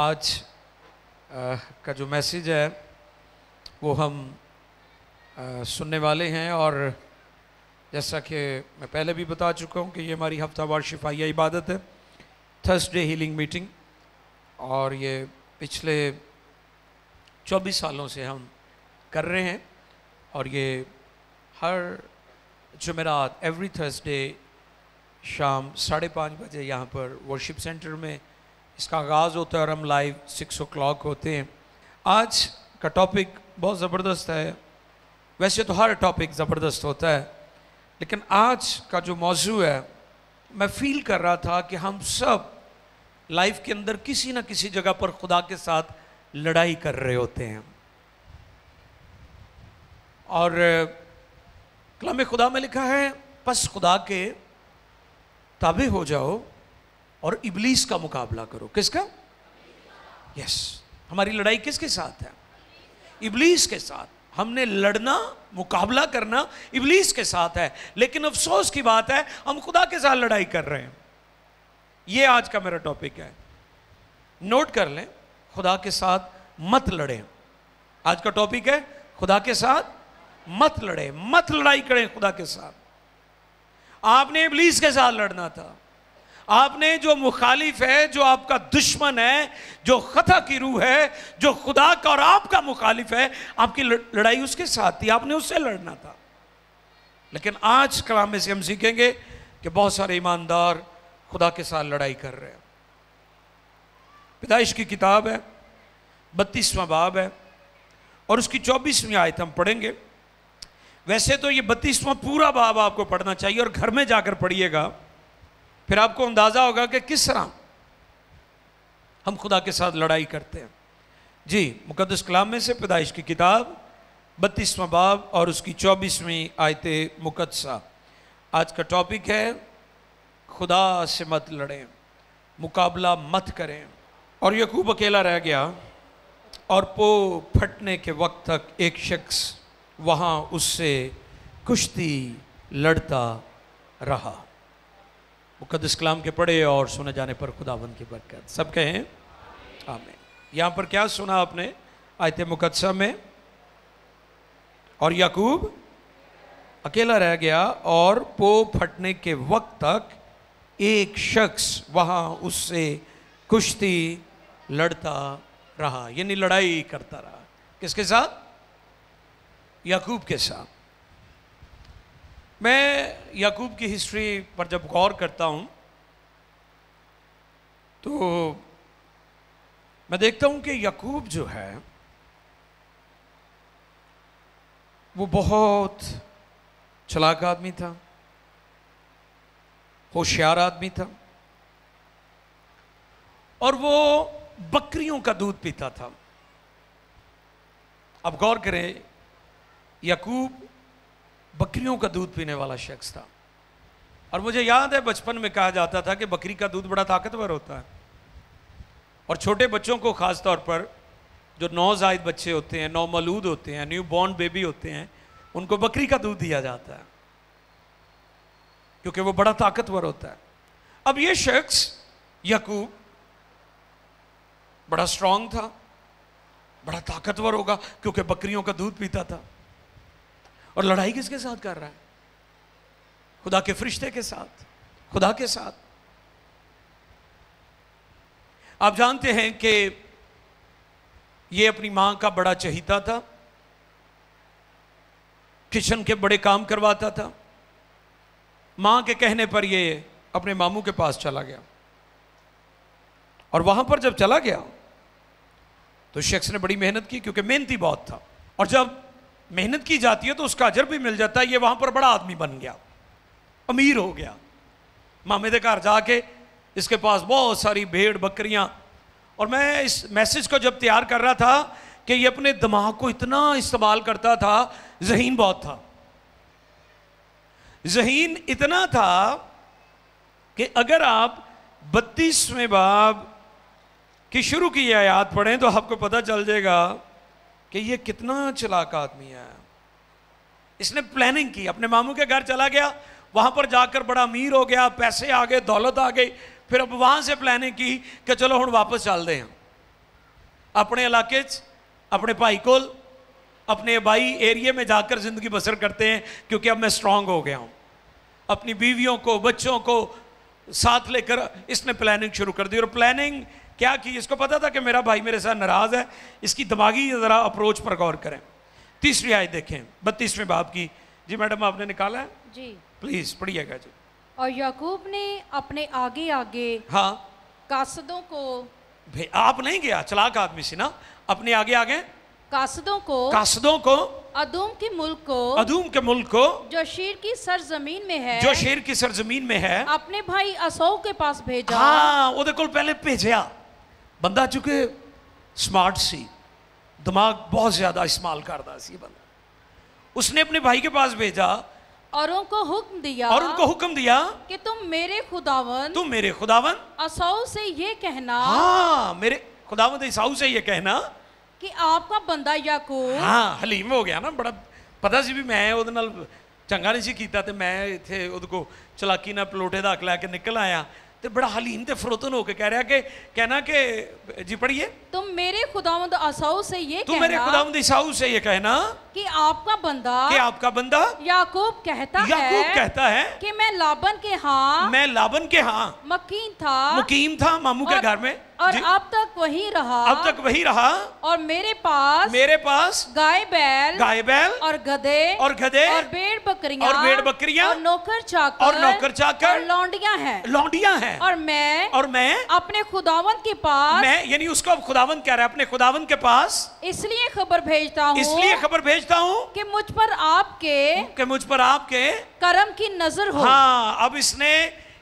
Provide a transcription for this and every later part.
आज का जो मैसेज है वो हम सुनने वाले हैं। और जैसा कि मैं पहले भी बता चुका हूँ कि ये हमारी हफ्तावार शिफाइया इबादत है, थर्सडे हीलिंग मीटिंग, और ये पिछले 24 सालों से हम कर रहे हैं। और ये हर जुमेरात एवरी थर्सडे शाम 5:30 बजे यहाँ पर वर्शिप सेंटर में इसका आगाज़ होता है और हम लाइव 6 o'clock होते हैं। आज का टॉपिक बहुत ज़बरदस्त है। वैसे तो हर टॉपिक ज़बरदस्त होता है, लेकिन आज का जो मौजू है, मैं फील कर रहा था कि हम सब लाइफ के अंदर किसी न किसी जगह पर खुदा के साथ लड़ाई कर रहे होते हैं। और कलाम खुदा में लिखा है, बस खुदा के ताबे हो जाओ और इब्लीस का मुकाबला करो। किसका? यस, हमारी लड़ाई किसके साथ है? इब्लीस के साथ। हमने लड़ना, मुकाबला करना इब्लीस के साथ है। लेकिन अफसोस की बात है, हम खुदा के साथ लड़ाई कर रहे हैं। ये आज का मेरा टॉपिक है, नोट कर लें, खुदा के साथ मत लड़ें। आज का टॉपिक है, खुदा के साथ मत लड़ें, मत लड़ाई करें खुदा के साथ। आपने इब्लीस के साथ लड़ना था। आपने जो मुखालिफ है, जो आपका दुश्मन है, जो खता की रूह है, जो खुदा का और आपका मुखालिफ है, आपकी लड़ाई उसके साथ थी, आपने उससे लड़ना था। लेकिन आज कलाम में से हम सीखेंगे कि बहुत सारे ईमानदार खुदा के साथ लड़ाई कर रहे हैं। पैदाइश की किताब है, 32वां बाब है और उसकी 24वीं आयत हम पढ़ेंगे। वैसे तो ये 32वां पूरा बाब आपको पढ़ना चाहिए और घर में जाकर पढ़िएगा, फिर आपको अंदाजा होगा कि किस तरह हम खुदा के साथ लड़ाई करते हैं। जी, मुकद्दस कलाम में से पैदाइश की किताब 32वां बाब और उसकी 24वीं आयत मुकद्दसा। आज का टॉपिक है, खुदा से मत लड़ें, मुकाबला मत करें। और याकूब अकेला रह गया और पो फटने के वक्त तक एक शख्स वहाँ उससे कुश्ती लड़ता रहा। मुकद्दस कलाम के पढ़े और सुने जाने पर खुदावंद की बरकत। सब कहें आमीन। यहाँ पर क्या सुना आपने आयत मुकद्दसा में? और याकूब अकेला रह गया और पो फटने के वक्त तक एक शख्स वहाँ उससे कुश्ती लड़ता रहा, यानी लड़ाई करता रहा। किसके साथ? याकूब के साथ। मैं याकूब की हिस्ट्री पर जब गौर करता हूँ तो मैं देखता हूँ कि याकूब जो है वो बहुत चालाक आदमी था, होशियार आदमी था, और वो बकरियों का दूध पीता था। अब गौर करें, याकूब बकरियों का दूध पीने वाला शख्स था। और मुझे याद है बचपन में कहा जाता था कि बकरी का दूध बड़ा ताकतवर होता है, और छोटे बच्चों को ख़ास तौर पर जो नौज़ायद बच्चे होते हैं, नौमौलूद होते हैं, न्यू बॉर्न बेबी होते हैं, उनको बकरी का दूध दिया जाता है क्योंकि वो बड़ा ताकतवर होता है। अब ये शख्स याकूब बड़ा स्ट्रांग था, बड़ा ताकतवर होगा क्योंकि बकरियों का दूध पीता था। और लड़ाई किसके साथ कर रहा है? खुदा के फरिश्ते के साथ, खुदा के साथ। आप जानते हैं कि ये अपनी मां का बड़ा चहीता था, किचन के बड़े काम करवाता था। मां के कहने पर ये अपने मामू के पास चला गया, और वहां पर जब चला गया तो शख्स ने बड़ी मेहनत की क्योंकि मेहनती बहुत था, और जब मेहनत की जाती है तो उसका अजर भी मिल जाता है। ये वहां पर बड़ा आदमी बन गया, अमीर हो गया। मामे के घर जाके इसके पास बहुत सारी भेड़ बकरियां। और मैं इस मैसेज को जब तैयार कर रहा था कि ये अपने दिमाग को इतना इस्तेमाल करता था, ज़हीन बहुत था, ज़हीन इतना था कि अगर आप 32वें बाब की शुरू की आयत पढ़ें तो आपको पता चल जाएगा कि ये कितना चालाक आदमी है। इसने प्लानिंग की, अपने मामू के घर चला गया, वहां पर जाकर बड़ा अमीर हो गया, पैसे आ गए, दौलत आ गई, फिर अब वहां से प्लानिंग की कि चलो हम वापस चलते हैं। अपने इलाके अपने भाई को अपने भाई एरिया में जाकर ज़िंदगी बसर करते हैं, क्योंकि अब मैं स्ट्रांग हो गया हूँ। अपनी बीवियों को बच्चों को साथ लेकर इसने प्लानिंग शुरू कर दी। और प्लानिंग क्या की, इसको पता था कि मेरा भाई मेरे साथ नाराज़ है, इसकी दिमागी ज़रा अप्रोच पर गौर करें। तीसरी आयत देखें 32वें बाब की। जी मैडम आपने निकाला है जी, प्लीज़ पढ़िएगा जी। और याकूब ने अपने आगे आगे हाँ कासदों को, आप नहीं गया चलाक आदमी से ना, अपने आगे आगे कासदों को अदूम के मुल्क को जो शेर की सरजमीन में है अपने भाई असौ के पास भेजा। हाँ ਉਹਦੇ ਕੋਲ पहले भेजा। बंदा चूंकि स्मार्ट सी, दिमाग बहुत ज्यादा इस्तेमाल करता सी बंदा, उसने अपने भाई के पास भेजा और उनको हुक्म दिया कि तुम मेरे खुदावन असौ से ये कहना, हाँ मेरे खुदावन ईसाऊ से ये कहना कि आपका बंदा याकूब, हाँ हलीम हो गया ना, बड़ा पता सी भी मैं ਉਹਦੇ ਨਾਲ ਚੰਗਾ नहीं सी कीता ते मैं इत्थे ਉਹਦੇ को चलाकी ना पलोटे दा हक लैके निकल आया, ते बड़ा हलीम ते फरोतन होके कह रहा कि कहना कि जी पढ़िए, तुम मेरे खुदावंद ईसाऊ से ये कहना, मेरे खुदावंद ईसाऊ से ये कहना कि आपका बंदा याकूब कहता है कि मैं लाबन के हाँ मुकीम था मामू के घर में, और अब तक वही रहा और मेरे पास गाय बैल और गधे और भेड़ बकरियां और नौकर चाकर और लौंडियां हैं और मैं अपने खुदावंद के पास, मैं यानी उसको अब खुदावंद कह रहा है, अपने खुदावंद के पास इसलिए खबर भेजता हूँ कि मुझ पर आपके करम की नजर हो। हाँ अब इसने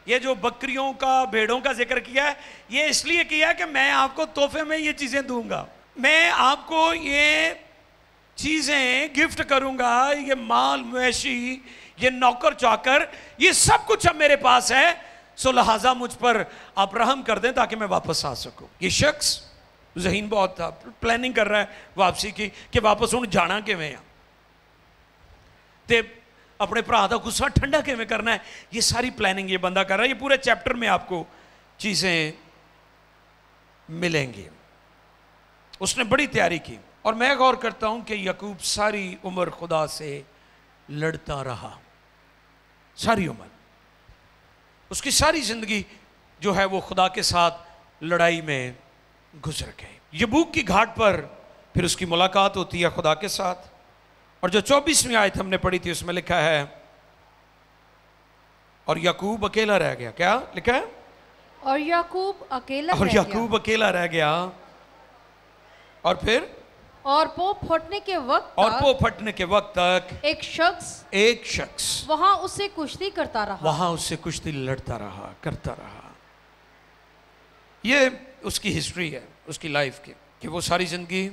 ये जो बकरियों का भेड़ों का जिक्र किया है, ये इसलिए किया है कि मैं आपको तोहफे में ये चीजें दूंगा, मैं आपको ये चीजें गिफ्ट करूंगा, ये माल मवेशी, ये नौकर चाकर, ये सब कुछ अब मेरे पास है, सो लिहाजा मुझ पर आप रहम कर दें ताकि मैं वापस आ सकूं। ये शख्स ज़हीन बहुत था, प्लानिंग कर रहा है वापसी की कि वापस हूँ जाना किवें ते अपने भरा का गुस्सा ठंडा किवें करना है, ये सारी प्लानिंग ये बंदा कर रहा है। ये पूरे चैप्टर में आपको चीज़ें मिलेंगी। उसने बड़ी तैयारी की और मैं गौर करता हूँ कि याकूब सारी उम्र खुदा से लड़ता रहा, सारी उम्र उसकी सारी ज़िंदगी जो है वो खुदा के साथ लड़ाई में गुजर गई। यबूक की घाट पर फिर उसकी मुलाकात होती है खुदा के साथ, और जो 24वीं आयत हमने पढ़ी थी उसमें लिखा है और याकूब अकेला रह गया। क्या लिखा है? और याकूब अकेला रह गया और फिर पो फटने के वक्त तक एक शख्स वहां उससे कुश्ती लड़ता रहा, करता रहा। ये उसकी हिस्ट्री है उसकी लाइफ की कि वो सारी जिंदगी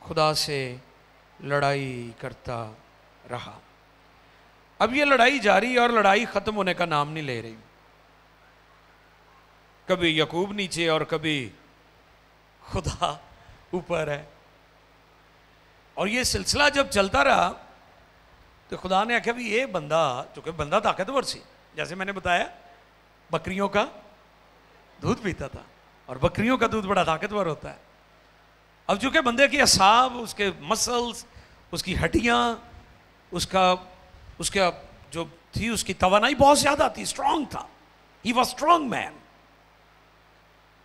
खुदा से लड़ाई करता रहा। अब ये लड़ाई जारी और लड़ाई खत्म होने का नाम नहीं ले रही, कभी याकूब नीचे और कभी खुदा ऊपर है। और ये सिलसिला जब चलता रहा तो खुदा ने आखिया भी ये बंदा, चूंकि बंदा ताकतवर सी, जैसे मैंने बताया बकरियों का दूध पीता था और बकरियों का दूध बड़ा ताकतवर होता है। अब चूंकि बंदे की असाब, उसके मसल्स, उसकी हड्डियां, उसका जो थी उसकी तवानाई बहुत ज्यादा थी, स्ट्रांग था, ही वॉज स्ट्रांग मैन।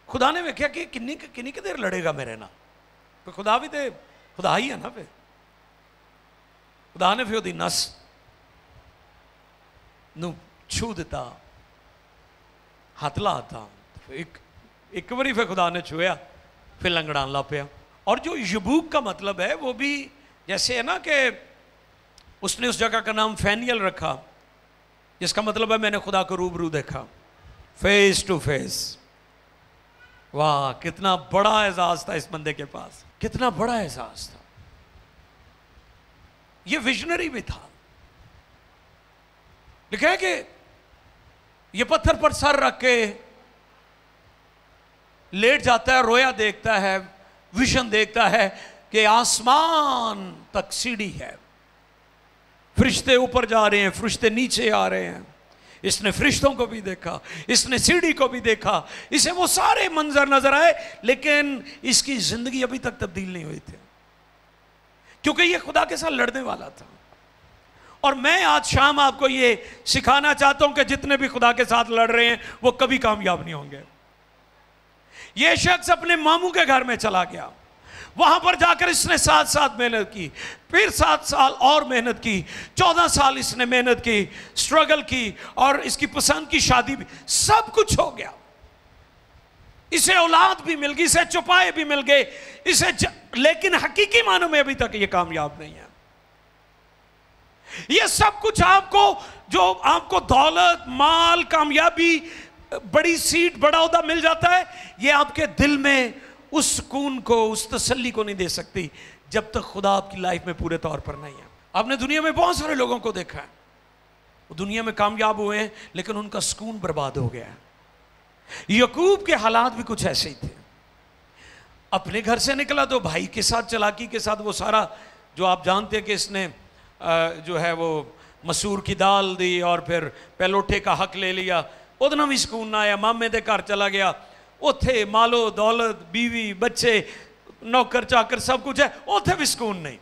खुदा ने वेख्या कि किन्नी देर लड़ेगा मेरे ना, तो खुदा भी तो खुदा ही है ना। फिर खुदा ने फिर ਉਹਦੀ नस ਨੂੰ छू दिता, हाथ लाता, एक बारी फिर खुदा ने छुआ, फिर लंगड़ान ला पिया। और जो यबूक का मतलब है वो भी जैसे है ना कि उसने उस जगह का नाम फैनियल रखा, जिसका मतलब है मैंने खुदा को रूबरू देखा, फेस टू फेस। वाह कितना बड़ा एजाज था इस बंदे के पास, कितना बड़ा एहसास था। ये विजनरी भी था। लिखा है कि ये पत्थर पर सर रख के लेट जाता है, रोया देखता है, विजन देखता है कि आसमान तक सीढ़ी है, फरिश्ते ऊपर जा रहे हैं, फरिश्ते नीचे आ रहे हैं, इसने फरिश्तों को भी देखा, इसने सीढ़ी को भी देखा, इसे वो सारे मंजर नजर आए, लेकिन इसकी जिंदगी अभी तक तब्दील नहीं हुई थी, क्योंकि ये खुदा के साथ लड़ने वाला था। और मैं आज शाम आपको ये सिखाना चाहता हूं कि जितने भी खुदा के साथ लड़ रहे हैं वो कभी कामयाब नहीं होंगे। ये शख्स अपने मामू के घर में चला गया, वहां पर जाकर इसने 7 साल मेहनत की, फिर 7 साल और मेहनत की, 14 साल इसने मेहनत की, स्ट्रगल की, और इसकी पसंद की शादी भी, सब कुछ हो गया। इसे औलाद भी मिल गई, इसे चौपाए भी मिल गए, लेकिन हकीकी मानों में अभी तक ये कामयाब नहीं है। ये सब कुछ आपको, जो आपको दौलत, माल, कामयाबी, बड़ी सीट, बड़ा ओहदा मिल जाता है, ये आपके दिल में उस सुकून को, उस तसल्ली को नहीं दे सकती जब तक खुदा आपकी लाइफ में पूरे तौर पर नहीं है। आपने दुनिया में बहुत सारे लोगों को देखा है, वो दुनिया में कामयाब हुए हैं लेकिन उनका सुकून बर्बाद हो गया है। याकूब के हालात भी कुछ ऐसे ही थे। अपने घर से निकला तो भाई के साथ, चालाकी के साथ, वो सारा जो आप जानते हैं कि इसने जो है वो मसूर की दाल दी और फिर पहलोठे का हक ले लिया, उतना भी सुकून ना आया। मामे दे घर चला गया, उथे मालो दौलत, बीवी, बच्चे, नौकर चाकर सब कुछ है, उथे भी सुकून नहीं।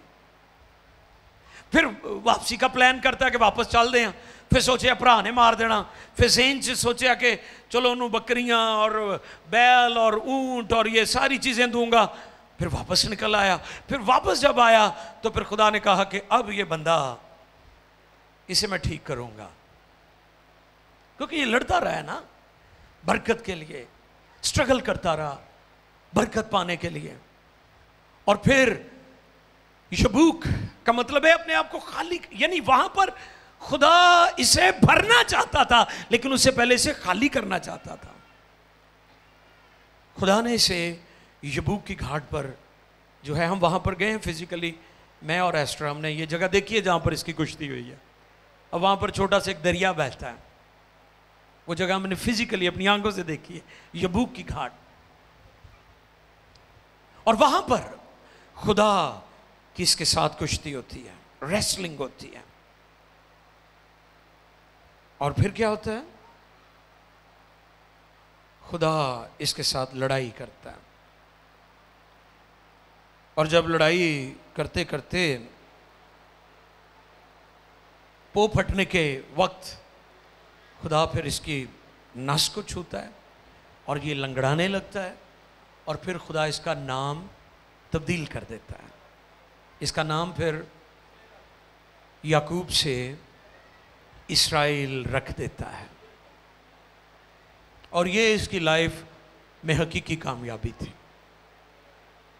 फिर वापसी का प्लान करता है कि वापस चल दें, फिर सोचा भरा ने मार देना, फिर ज़हन से सोचा कि चलो उन्होंने बकरियां और बैल और ऊंट और ये सारी चीज़ें दूंगा, फिर वापस निकल आया। फिर वापस जब आया तो फिर खुदा ने कहा कि अब ये बंदा, इसे मैं ठीक करूंगा, क्योंकि ये लड़ता रहा है ना बरकत के लिए, स्ट्रगल करता रहा बरकत पाने के लिए। और फिर यबूक का मतलब है अपने आप को खाली, यानी वहां पर खुदा इसे भरना चाहता था लेकिन उससे पहले इसे खाली करना चाहता था। खुदा ने इसे यबूक की घाट पर जो है, हम वहां पर गए हैं फिजिकली, मैं और एस्ट्रा, हमने ये जगह देखी है जहां पर इसकी कुश्ती हुई है, और वहां पर छोटा सा एक दरिया बहता है, वो जगह हमने फिजिकली अपनी आंखों से देखी है, यबूक की घाट। और वहां पर खुदा की इसके साथ कुश्ती होती है, रेसलिंग होती है। और फिर क्या होता है, खुदा इसके साथ लड़ाई करता है। और जब लड़ाई करते करते पो फटने के वक्त खुदा फिर इसकी नस को छूता है और ये लंगड़ाने लगता है, और फिर खुदा इसका नाम तब्दील कर देता है। इसका नाम फिर याकूब से इस्राएल रख देता है। और ये इसकी लाइफ में हकीकी कामयाबी थी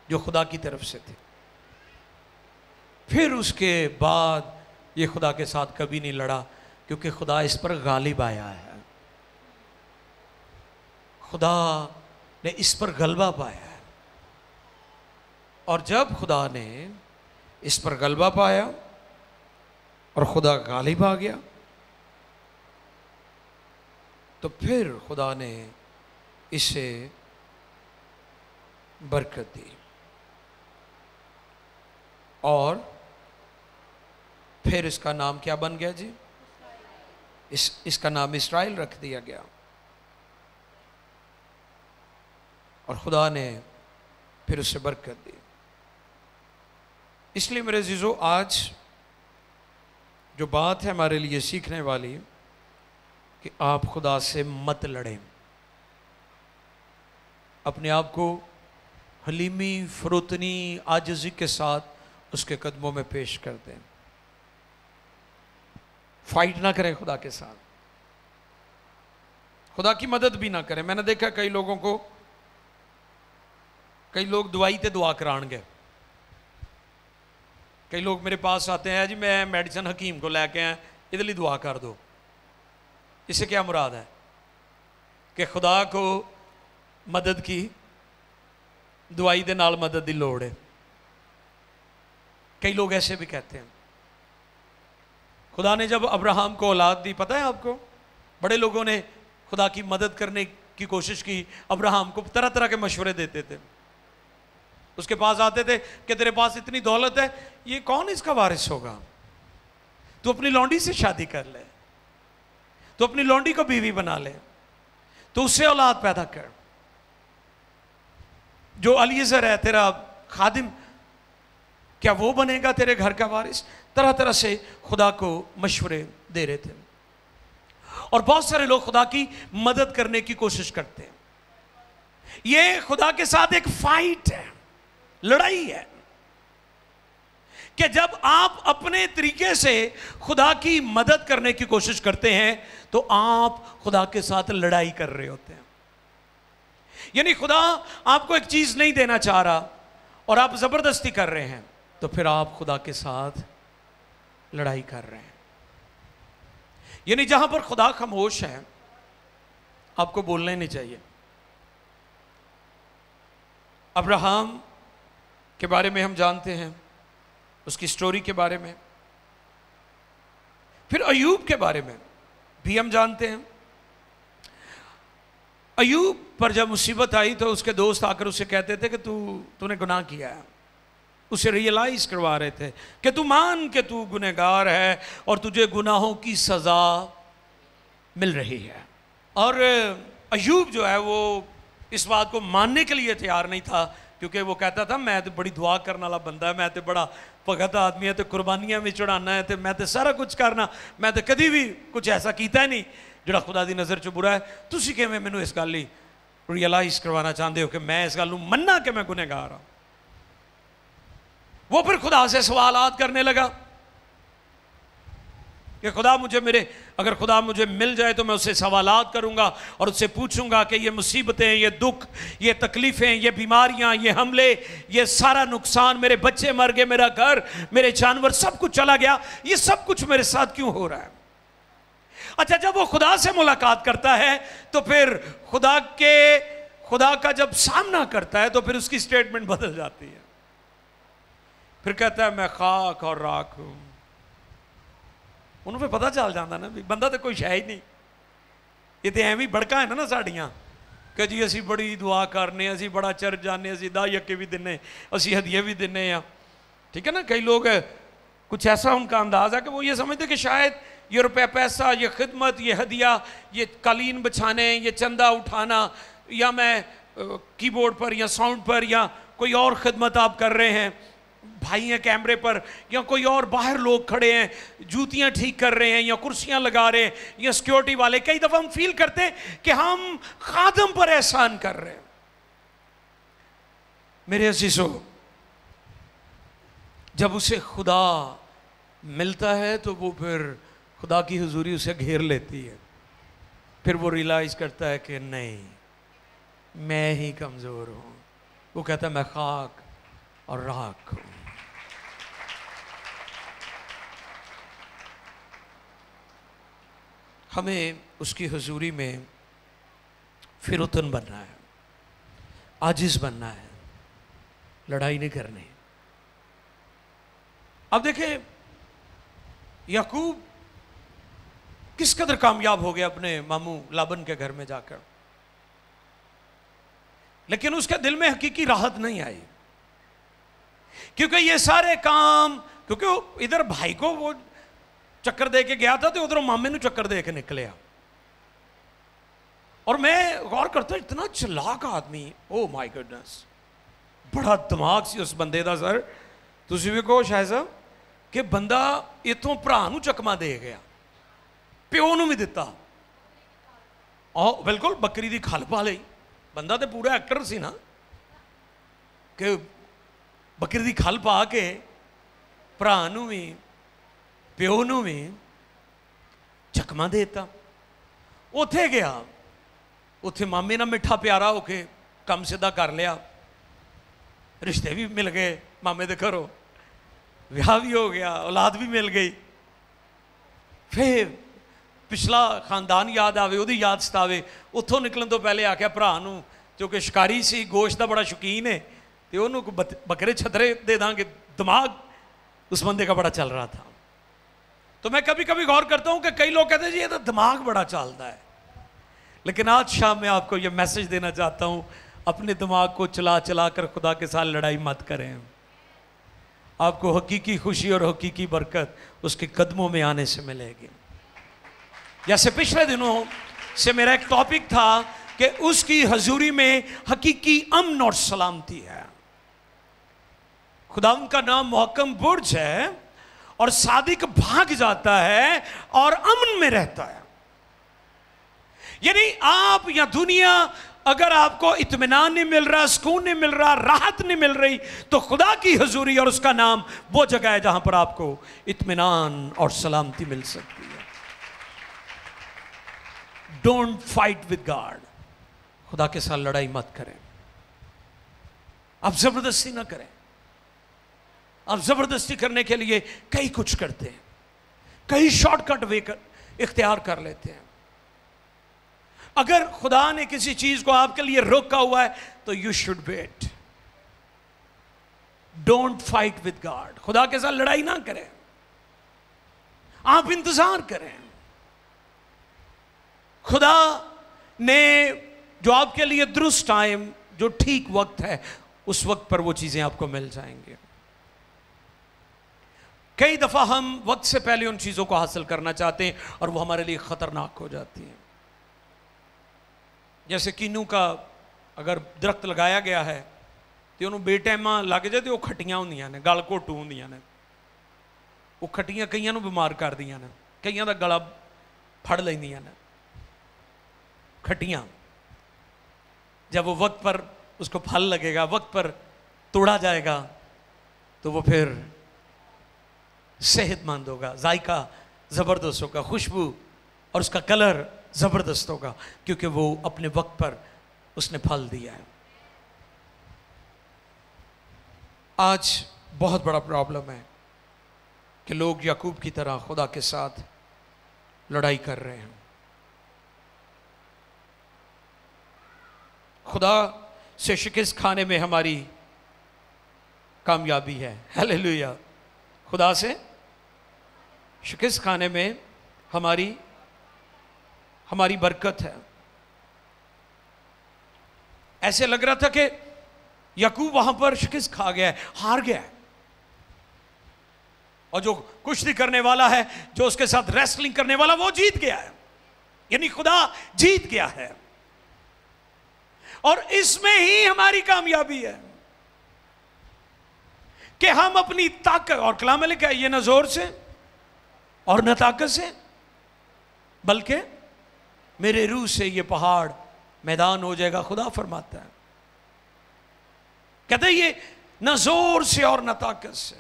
जो खुदा की तरफ से थी। फिर उसके बाद ये खुदा के साथ कभी नहीं लड़ा, क्योंकि खुदा इस पर गालिब आया है, खुदा ने इस पर गलबा पाया है। और जब खुदा ने इस पर गलबा पाया और खुदा गालिब आ गया, तो फिर खुदा ने इसे बरकत दी और फिर इसका नाम क्या बन गया जी? इसका नाम इस्राएल रख दिया गया। और खुदा ने फिर उसे बरकत दी। इसलिए मेरे अजीजों, आज जो बात है हमारे लिए सीखने वाली, कि आप खुदा से मत लड़ें, अपने आप को हलीमी, फरोतनी, आजिज़ी के साथ उसके कदमों में पेश कर दें। फाइट ना करें खुदा के साथ, खुदा की मदद भी ना करें। मैंने देखा कई लोगों को, कई लोग दवाई ते दुआ करान गए। कई लोग मेरे पास आते हैं, जी मैं मेडिसिन हकीम को लैके आया, इहदे लई दुआ कर दो। इससे क्या मुराद है कि खुदा को मदद की दवाई दे नाल मदद की लोड़ है। कई लोग ऐसे भी कहते हैं। खुदा ने जब अब्राहम को औलाद दी, पता है आपको, बड़े लोगों ने खुदा की मदद करने की कोशिश की, अब्राहम को तरह तरह के मशवरे देते थे। उसके पास आते थे कि तेरे पास इतनी दौलत है, ये कौन इसका वारिस होगा, तू अपनी लौंडी से शादी कर ले, तो अपनी लौंडी को बीवी बना ले, तो उससे औलाद पैदा कर। जो अलीज़र है तेरा खादिम, क्या वो बनेगा तेरे घर का वारिस? तरह तरह से खुदा को मशवरे दे रहे थे। और बहुत सारे लोग खुदा की मदद करने की कोशिश करते हैं। ये खुदा के साथ एक फाइट है, लड़ाई है, कि जब आप अपने तरीके से खुदा की मदद करने की कोशिश करते हैं तो आप खुदा के साथ लड़ाई कर रहे होते हैं। यानी खुदा आपको एक चीज नहीं देना चाह रहा और आप जबरदस्ती कर रहे हैं, तो फिर आप खुदा के साथ लड़ाई कर रहे हैं। यानी जहां पर खुदा खामोश है आपको बोलना ही नहीं चाहिए। अब्राहम के बारे में हम जानते हैं, उसकी स्टोरी के बारे में। फिर अय्यूब के बारे में भी हम जानते हैं। अय्यूब पर जब मुसीबत आई तो उसके दोस्त आकर उसे कहते थे कि तूने गुनाह किया है। उसे रियलाइज करवा रहे थे कि तू मान के तू गुनहगार है और तुझे गुनाहों की सजा मिल रही है। और अय्यूब जो है वो इस बात को मानने के लिए तैयार नहीं था, क्योंकि वो कहता था मैं तो बड़ी दुआ करने वाला बंदा है, मैं तो बड़ा भगत आदमी है, तो कुर्बानियां भी चढ़ाना है, तो मैं तो सारा कुछ करना, मैं तो कभी भी कुछ ऐसा किया नहीं ਜਿਹੜਾ खुदा की नज़र च बुरा है। तुसी किवें मैनू इस गल ही रियलाइज करवाना चाहते हो कि मैं इस गल मन्ना कि मैं गुनहगार हाँ। वो फिर खुदा से सवालात करने लगा कि खुदा अगर खुदा मुझे मिल जाए तो मैं उससे सवालात करूंगा और उससे पूछूंगा कि ये मुसीबतें, ये दुख, ये तकलीफ़ें, ये बीमारियां, ये हमले, ये सारा नुकसान, मेरे बच्चे मर गए, मेरा घर, मेरे जानवर, सब कुछ चला गया, ये सब कुछ मेरे साथ क्यों हो रहा है? अच्छा, जब वो खुदा से मुलाकात करता है तो फिर खुदा का जब सामना करता है तो फिर उसकी स्टेटमेंट बदल जाती है। फिर कहता है मैं खाक और राख हूं। उन्होंने पता चल जाता ना भी बंदा तो कोई है ही नहीं। ये तो एवं बड़का है ना साड़ियाँ कि जी असी बड़ी दुआ करने, असी बड़ा चर्च जाने, असी दायके भी दिने, असी हदिये भी दिने आ। ठीक है ना। कई लोग कुछ ऐसा उनका अंदाज़ है कि वो ये समझते कि शायद ये रुपया पैसा, ये खिदमत, ये हदिया, ये कालीन बिछाने, ये चंदा उठाना, या मैं कीबोर्ड पर या साउंड पर या कोई और खिदमत आप कर रहे हैं, भाई हैं कैमरे पर, या कोई और बाहर लोग खड़े हैं जूतियां ठीक कर रहे हैं या कुर्सियां लगा रहे हैं या सिक्योरिटी वाले, कई दफ़ा हम फील करते हैं कि हम खादम पर एहसान कर रहे हैं। मेरे अजीजों, जब उसे खुदा मिलता है तो वो फिर खुदा की हुजूरी उसे घेर लेती है। फिर वो रियलाइज करता है कि नहीं, मैं ही कमज़ोर हूँ। वो कहता है मैं खाक और राख हूँ। हमें उसकी हुजूरी में फिरौतन बनना है, आजिज़ बनना है, लड़ाई नहीं करनी। अब देखिए याकूब किस कदर कामयाब हो गया अपने मामू लाबन के घर में जाकर, लेकिन उसके दिल में हकीकी राहत नहीं आई, क्योंकि ये सारे काम, क्योंकि इधर भाई को वो चक्कर दे के गया था तो उधर मामे ने चक्कर दे के निकलिया। और मैं गौर करता इतना चालाक आदमी, ओ माय गुडनेस, बड़ा दिमाग सी उस बंदे दा। सर तुसीं भी कहो शायद साहब कि बंदा इतों भरा नूं चकमा दे गया, प्यो नूं भी दिता। बिल्कुल बकरी दी खल पा लई। बंदा तो पूरा एक्टर सी ना कि बकरी दी खल पा के भरा नूं भी प्यो नूं भी चकमा देता। उत्थे गया, उत्थे मामे नाल मिठा प्यारा होके काम सीधा कर लिया, रिश्ते भी मिल गए मामे दे घरों, विआह भी हो गया, औलाद भी मिल गई। फिर पिछला खानदान याद आवे, उहदी याद सतावे। उत्थों निकलन तो पहले आख्या भरा नूं, क्योंकि शिकारी सी, गोश्त का बड़ा शौकीन है, तो उन्होंने बकरे छतरे दे दांगे। दिमाग उस बंदे का बड़ा चल रहा था। तो मैं कभी कभी गौर करता हूं कि कई लोग कहते हैं जी ये तो दिमाग बड़ा चलता है, लेकिन आज शाम में आपको ये मैसेज देना चाहता हूं, अपने दिमाग को चला चला कर खुदा के साथ लड़ाई मत करें। आपको हकीकी खुशी और हकीकी बरकत उसके कदमों में आने से मिलेगी। जैसे पिछले दिनों से मेरा एक टॉपिक था कि उसकी हजूरी में हकीकी अमन और सलामती है। खुदा का नाम मुहक्कम बुर्ज है और सादिक भाग जाता है और अमन में रहता है। यानी आप या दुनिया अगर आपको इत्मीनान नहीं मिल रहा, सुकून नहीं मिल रहा, राहत नहीं मिल रही, तो खुदा की हजूरी और उसका नाम वो जगह है जहां पर आपको इत्मीनान और सलामती मिल सकती है। Don't fight with God. खुदा के साथ लड़ाई मत करें। आप जबरदस्ती ना करें। आप जबरदस्ती करने के लिए कई कुछ करते हैं, कई शॉर्टकट वे इख्तियार कर लेते हैं। अगर खुदा ने किसी चीज को आपके लिए रोका हुआ है तो you should wait. Don't fight with God. खुदा के साथ लड़ाई ना करें, आप इंतजार करें। खुदा ने जो आपके लिए दुरुस्त टाइम, जो ठीक वक्त है, उस वक्त पर वो चीजें आपको मिल जाएंगे। कई दफा हम वक्त से पहले उन चीजों को हासिल करना चाहते हैं और वो हमारे लिए खतरनाक हो जाती हैं। जैसे किन्नू का अगर दरख्त लगाया गया है तो उन्होंने बेटाइमा लग जाए तो खट्टियां होंदियां ने, गल घोटू होंदियां ने। वो खट्टियां कईयां नूं बीमार कर दियां ने, कईयां दा गला फड़ लैंदियां ने खट्टियां। जब वो वक्त पर उसको फल लगेगा, वक्त पर तोड़ा जाएगा, तो वो फिर सेहतमंद होगा, जायका ज़बरदस्त होगा, खुशबू और उसका कलर ज़बरदस्त होगा, क्योंकि वो अपने वक्त पर उसने फल दिया है। आज बहुत बड़ा प्रॉब्लम है कि लोग याकूब की तरह खुदा के साथ लड़ाई कर रहे हैं। खुदा से शिकस्त खाने में हमारी कामयाबी है। हालेलुया। खुदा से शिकस्त खाने में हमारी बरकत है। ऐसे लग रहा था कि याकूब वहां पर शिकस्त खा गया है, हार गया है, और जो कुश्ती करने वाला है, जो उसके साथ रेसलिंग करने वाला, वो जीत गया है। यानी खुदा जीत गया है। और इसमें ही हमारी कामयाबी है कि हम अपनी ताकत, और कलाम में लिखा है, ये न जोर से और न ताकत से, बल्कि मेरे रूह से ये पहाड़ मैदान हो जाएगा। खुदा फरमाता है, कहते हैं ये न जोर से और न ताकत से।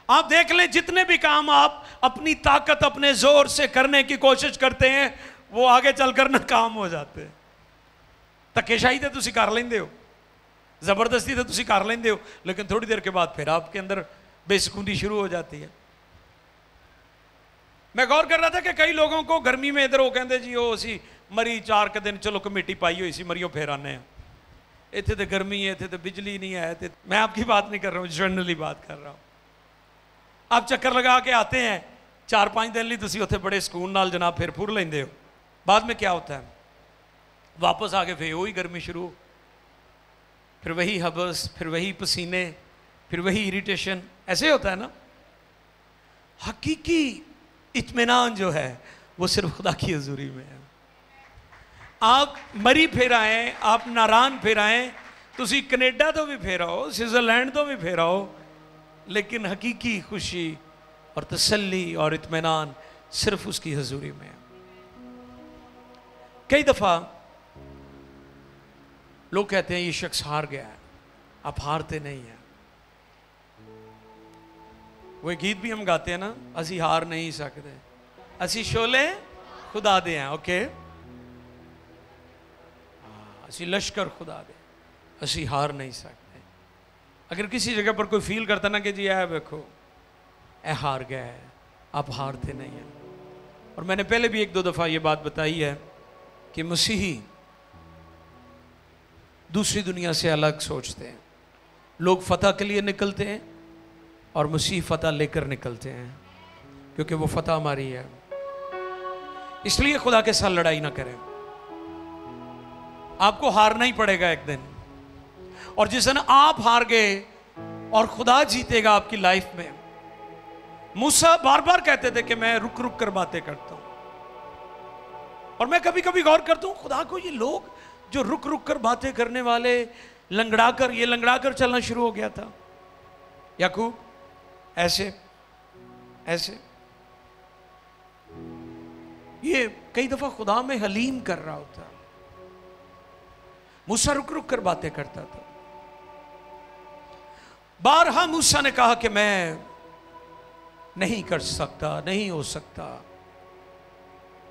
आप देख लें, जितने भी काम आप अपनी ताकत, अपने जोर से करने की कोशिश करते हैं, वो आगे चलकर नाकाम हो जाते हैं। धक्केशाही तो तुसी कर लेंदे हो, जबरदस्ती तो तुसी कर लेंदे हो, लेकिन थोड़ी देर के बाद फिर आपके अंदर बेसुकूनी शुरू हो जाती है। मैं गौर कर रहा था कि कई लोगों को गर्मी में इधर वो कहते जी वो असी मरी 4 के दिन चलो कमेटी पाई हुई सी, मरियो फिर आने हैं, इतने तो गर्मी है, इतने तो बिजली नहीं है। मैं आपकी बात नहीं कर रहा हूँ, जनरली बात कर रहा हूँ। आप चक्कर लगा के आते हैं 4-5 दिन लिए, तुसी उत्थे बड़े सुकून नाल जनाब फिर फुर लेंदे हो। बाद में क्या होता है, वापस आके फिर वही गर्मी शुरू, फिर वही हबस, फिर वही पसीने, फिर वही इरिटेशन। ऐसे होता है ना। हकीकी इत्मीनान जो है वो सिर्फ खुदा की हजूरी में है। आप मरी फिर आए, आप नारान फिर आए, तुसी कनेडा तो भी फिर आओ, स्विट्जरलैंड तो भी फिर आओ, लेकिन हकीकी खुशी और तसल्ली और इत्मीनान सिर्फ उसकी हजूरी में है। कई दफा लोग कहते हैं ये शख्स हार गया है, आप हारते नहीं हैं। वो गीत भी हम गाते हैं ना, असी हार नहीं सकते, असी शोले खुदा दे हैं। ओके, असी लश्कर खुदा दे, असी हार नहीं सकते। अगर किसी जगह पर कोई फील करता ना कि जी ऐ देखो ऐ हार गया है, आप हारते नहीं हैं। और मैंने पहले भी 1-2 दफ़ा ये बात बताई है कि मसीही दूसरी दुनिया से अलग सोचते हैं। लोग फतह के लिए निकलते हैं और मसीह फतह लेकर निकलते हैं, क्योंकि वो फतह हमारी है। इसलिए खुदा के साथ लड़ाई ना करें। आपको हारना ही पड़ेगा एक दिन, और जिस दिन आप हार गए और खुदा जीतेगा आपकी लाइफ में, मूसा बार बार कहते थे कि मैं रुक रुक कर बातें करता हूं। और मैं कभी कभी गौर करता हूं खुदा को, ये लोग जो रुक रुक कर बातें करने वाले, ये लंगड़ा कर चलना शुरू हो गया था। याकूब ऐसे ऐसे, ये कई दफा खुदा में हलीम कर रहा होता। मूसा रुक रुक कर बातें करता था। बारहा मूसा ने कहा कि मैं नहीं कर सकता, नहीं हो सकता,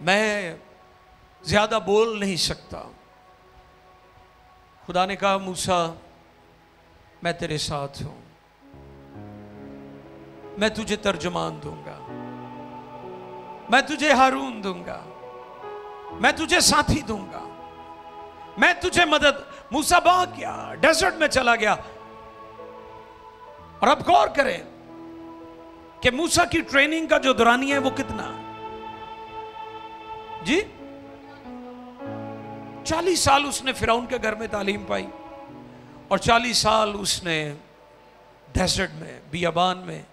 मैं ज्यादा बोल नहीं सकता। खुदा ने कहा मूसा मैं तेरे साथ हूं, मैं तुझे तर्जुमान दूंगा, मैं तुझे हारून दूंगा, मैं तुझे साथी दूंगा, मैं तुझे मदद। मूसा भाग गया, डेजर्ट में चला गया। और अब गौर करें कि मूसा की ट्रेनिंग का जो दौरानिया है वो कितना जी, 40 साल उसने फिरौन के घर में तालीम पाई और 40 साल उसने डेजर्ट में, बियाबान में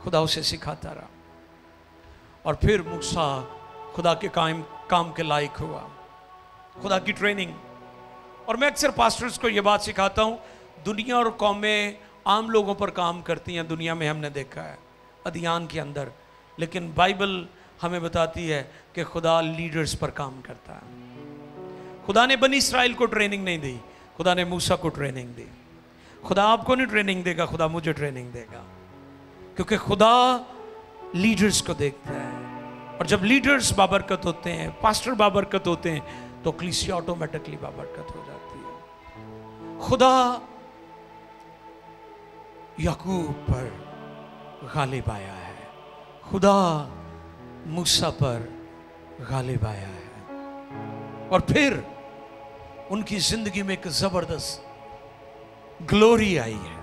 खुदा उसे सिखाता रहा। और फिर मूसा खुदा के काम के लायक हुआ, खुदा की ट्रेनिंग। और मैं अक्सर पास्टर्स को यह बात सिखाता हूं, दुनिया और कौमें आम लोगों पर काम करती हैं, दुनिया में हमने देखा है अदियान के अंदर, लेकिन बाइबल हमें बताती है कि खुदा लीडर्स पर काम करता है। खुदा ने बनी इस्राइल को ट्रेनिंग नहीं दी, खुदा ने मूसा को ट्रेनिंग दी। खुदा आपको नहीं ट्रेनिंग देगा, खुदा मुझे ट्रेनिंग देगा, क्योंकि खुदा लीडर्स को देखता है। और जब लीडर्स बाबरकत होते हैं, पास्टर बाबरकत होते हैं, तो कलीसिया ऑटोमेटिकली बाबरकत हो जाती है। खुदा याकूब पर गालिब आया है, खुदा मूसा पर गालिब आया है। और फिर उनकी जिंदगी में एक जबरदस्त ग्लोरी आई है,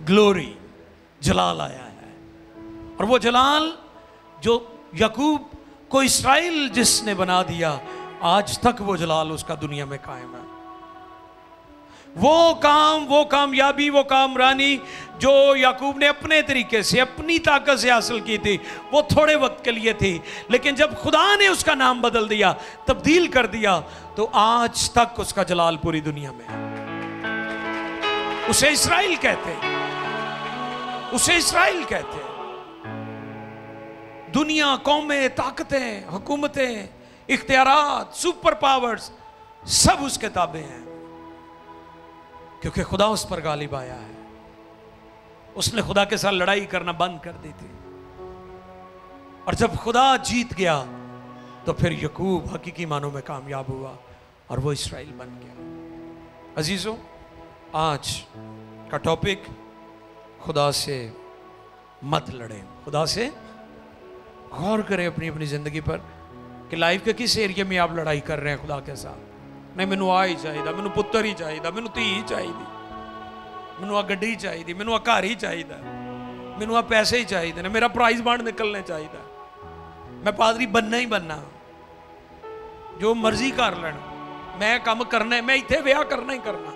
ग्लोरी, जलाल आया है। और वो जलाल जो याकूब को इस्राइल जिसने बना दिया, आज तक वो जलाल उसका दुनिया में कायम है। वो कामयाबी, वो कामरानी जो याकूब ने अपने तरीके से, अपनी ताकत से हासिल की थी, वो थोड़े वक्त के लिए थी, लेकिन जब खुदा ने उसका नाम बदल दिया, तब्दील कर दिया, तो आज तक उसका जलाल पूरी दुनिया में है। उसे इस्राइल कहते हैं, उसे इस्राइल कहते हैं। दुनिया, कौमें, ताकतें, हुकूमतें, इख्तियारात, सुपर पावर्स सब उसके ताबे हैं, क्योंकि खुदा उस पर गालिब आया है। उसने खुदा के साथ लड़ाई करना बंद कर दी थी। और जब खुदा जीत गया तो फिर याकूब हकीकी मानों में कामयाब हुआ और वो इस्राइल बन गया। अजीजों, आज का टॉपिक, खुदा से मत लड़ें। खुदा से गौर करें अपनी अपनी जिंदगी पर कि लाइफ के किस एरिया में आप लड़ाई कर रहे हैं खुदा के साथ। नहीं, मैनू आ ही चाहिए, मैनू पुत्र ही चाहिए, मैनू धी ही चाहिए, मैनू आ गड्डी चाहिए, मैनू आ घर ही चाहिए, मैनू आ पैसे ही चाहिए, मेरा प्राइज बांड निकलने चाहिए, मैं पादरी बनना ही बनना, जो मर्जी कर लेना, मैं काम करना है, मैं इतने ब्याह करना ही करना।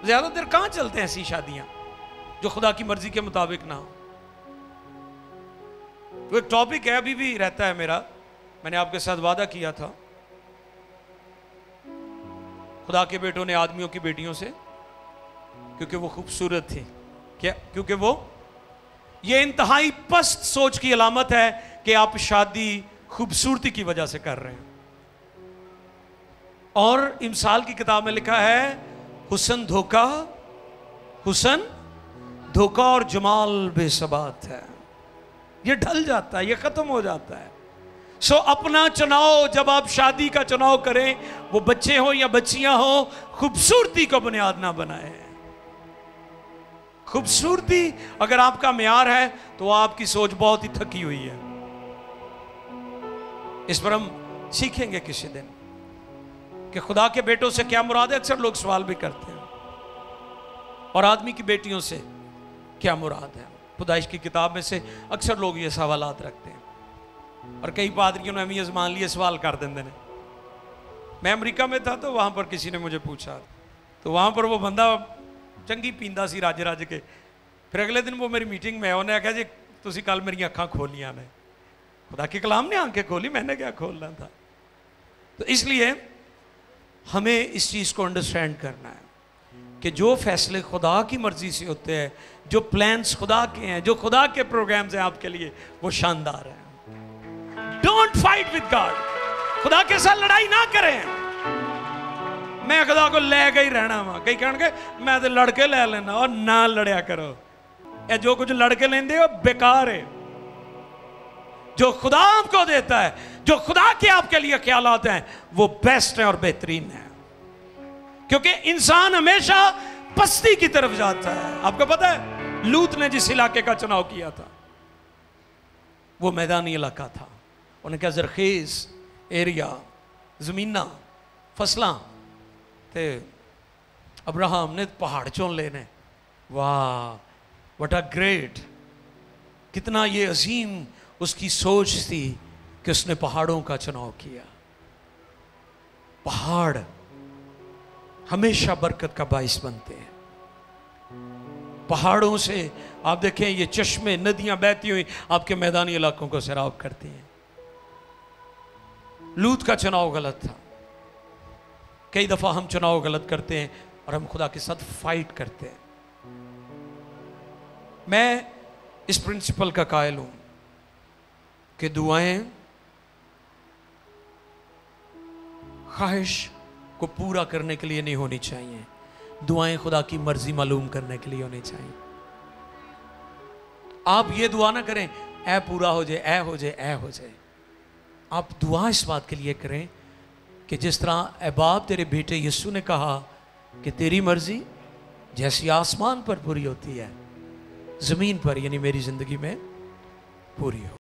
ज्यादा देर कहाँ चलते हैं ऐसी शादियां जो खुदा की मर्जी के मुताबिक ना हो। तो एक टॉपिक है, अभी भी रहता है मेरा, मैंने आपके साथ वादा किया था, खुदा के बेटों ने आदमियों की बेटियों से, क्योंकि वो खूबसूरत थी, क्या? क्योंकि वो, ये इंतहाई पस्त सोच की अलामत है कि आप शादी खूबसूरती की वजह से कर रहे हैं। और इमसाल की किताब में लिखा है, हुस्न धोखा, हुस्न धोखा और जमाल बेसबात है। ये ढल जाता है, ये खत्म हो जाता है। सो अपना चुनाव, जब आप शादी का चुनाव करें, वो बच्चे हो या बच्चियां हो, खूबसूरती को बुनियाद ना बनाए। खूबसूरती अगर आपका म्यार है तो आपकी सोच बहुत ही थकी हुई है। इस पर हम सीखेंगे किसी दिन कि खुदा के बेटों से क्या मुराद है। अक्सर लोग सवाल भी करते हैं, और आदमी की बेटियों से क्या मुराद है। खुदाइश की किताब में से अक्सर लोग ये सवालात रखते हैं, और कई पादरियों ने हमें मान लिए सवाल कर देंगे ने। मैं अमेरिका में था तो वहाँ पर किसी ने मुझे पूछा, तो वहाँ पर वो बंदा चंगी पींदा सी रज रज के। फिर अगले दिन वो मेरी मीटिंग में, उन्हें आख्या जी तुसी कल मेरी अखां खोलियां ने, खुदा के कलाम ने आंखें खोली, मैंने क्या खोलना था। तो इसलिए हमें इस चीज़ को अंडरस्टैंड करना है कि जो फैसले खुदा की मर्जी से होते हैं, जो प्लान्स खुदा के हैं, जो खुदा के प्रोग्राम्स हैं आपके लिए, वो शानदार हैं। डोंट फाइट विद गॉड, खुदा के साथ लड़ाई ना करें। मैं खुदा को ले गई रहना वा, कई कहेंगे मैं तो लड़के ले लेना, और ना लड़या करो। ये जो कुछ लड़के लेंदे हो बेकार है। जो खुदा आपको देता है, जो खुदा के आपके लिए ख्यालात हैं, वो बेस्ट है और बेहतरीन है। क्योंकि इंसान हमेशा पस्ती की तरफ जाता है। आपको पता है लूत ने जिस इलाके का चुनाव किया था वो मैदानी इलाका था। उन्हें क्या जरखेज एरिया, जमीना, फसलां थे। अब्राहम ने पहाड़ चुन लेने। वाह, व्हाट अ ग्रेट, कितना ये अजीम उसकी सोच थी कि उसने पहाड़ों का चुनाव किया। पहाड़ हमेशा बरकत का बाइस बनते हैं। पहाड़ों से आप देखें ये चश्मे, नदियां बहती हुई आपके मैदानी इलाकों को सैराब करती हैं। लूत का चुनाव गलत था। कई दफा हम चुनाव गलत करते हैं और हम खुदा के साथ फाइट करते हैं। मैं इस प्रिंसिपल का कायल हूं कि दुआएं ख्वाहिश को पूरा करने के लिए नहीं होनी चाहिए, दुआएं खुदा की मर्जी मालूम करने के लिए होनी चाहिए। आप ये दुआ ना करें ऐ पूरा हो जाए, ऐ हो जाए, ऐ हो जाए। आप दुआ इस बात के लिए करें कि जिस तरह ऐ बाप तेरे बेटे यीशु ने कहा कि तेरी मर्जी जैसी आसमान पर पूरी होती है, जमीन पर यानी मेरी जिंदगी में पूरी हो।